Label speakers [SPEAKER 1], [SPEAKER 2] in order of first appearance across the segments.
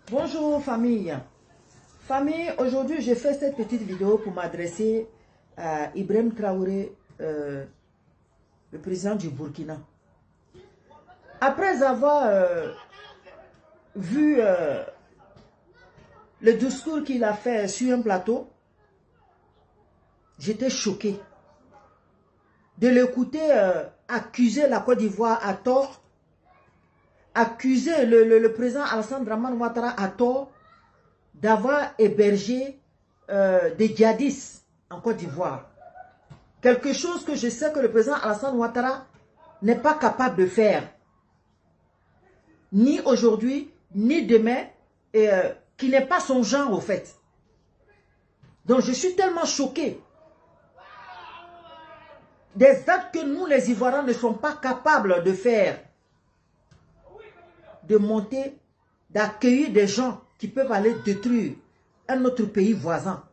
[SPEAKER 1] Bonjour famille. Famille, aujourd'hui je fais cette petite vidéo pour m'adresser à Ibrahim Traoré, le président du Burkina. Après avoir vu le discours qu'il a fait sur un plateau, j'étais choqué de l'écouter accuser la Côte d'Ivoire à tort, accuser le président Alassane Dramane Ouattara à tort d'avoir hébergé des djihadistes en Côte d'Ivoire. Quelque chose que je sais que le président Alassane Ouattara n'est pas capable de faire. Ni aujourd'hui, ni demain, et qui n'est pas son genre au fait. Donc je suis tellement choqué des actes que nous les Ivoiriens ne sommes pas capables de faire. De monter, d'accueillir des gens qui peuvent aller détruire un autre pays voisin.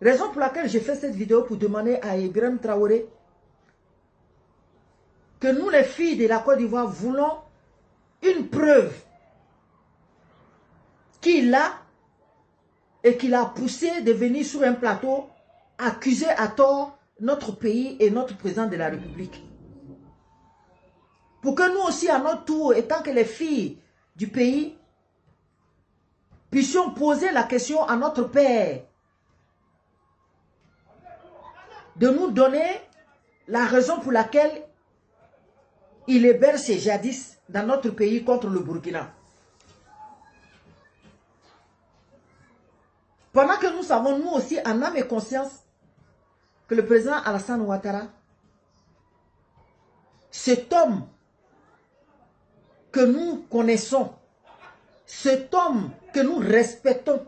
[SPEAKER 1] Raison pour laquelle j'ai fait cette vidéo pour demander à Ibrahim Traoré que nous les filles de la Côte d'Ivoire voulons une preuve qu'il a et qu'il a poussé de venir sur un plateau accuser à tort notre pays et notre président de la République. Pour que nous aussi à notre tour, étant que les filles du pays, puissions poser la question à notre père de nous donner la raison pour laquelle il héberge ces djihadistes dans notre pays contre le Burkina. Pendant que nous savons, nous aussi, en âme et conscience, que le président Alassane Ouattara, cet homme que nous connaissons, cet homme que nous respectons,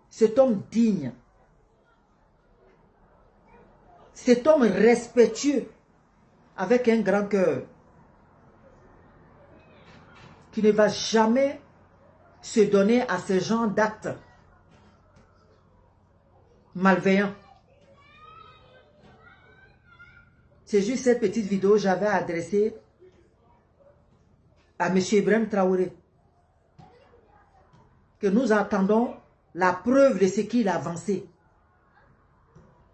[SPEAKER 1] cet homme digne, cet homme respectueux, avec un grand cœur, qui ne va jamais se donner à ce genre d'actes malveillants. C'est juste cette petite vidéo que j'avais adressée à M. Ibrahim Traoré, que nous attendons la preuve de ce qu'il a avancé.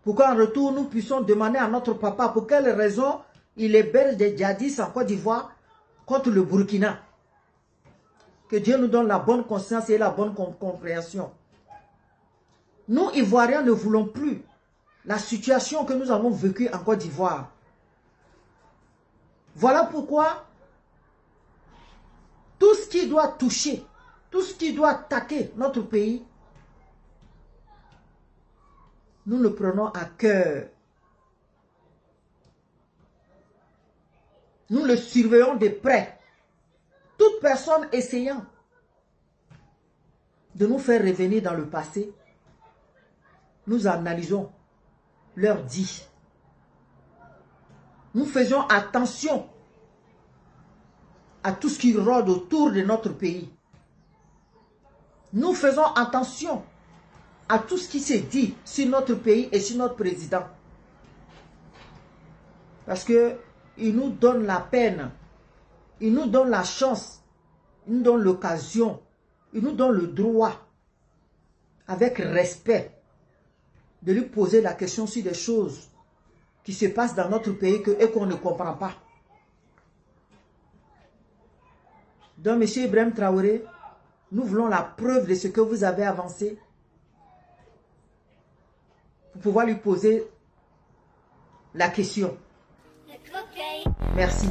[SPEAKER 1] Pour qu'en retour, nous puissions demander à notre papa pour quelle raison il héberge des djihadistes en Côte d'Ivoire contre le Burkina. Que Dieu nous donne la bonne conscience et la bonne compréhension. Nous, Ivoiriens, ne voulons plus la situation que nous avons vécue en Côte d'Ivoire. Voilà pourquoi tout ce qui doit toucher, tout ce qui doit attaquer notre pays, nous le prenons à cœur. Nous le surveillons de près. Toute personne essayant de nous faire revenir dans le passé, nous analysons leur dit. Nous faisons attention à tout ce qui rôde autour de notre pays. Nous faisons attention à tout ce qui se dit sur notre pays et sur notre président. Parce que il nous donne la peine, il nous donne la chance, il nous donne l'occasion, il nous donne le droit, avec respect, de lui poser la question sur des choses qui se passent dans notre pays et qu'on ne comprend pas. Donc, M. Ibrahim Traoré, nous voulons la preuve de ce que vous avez avancé pour pouvoir lui poser la question. Merci.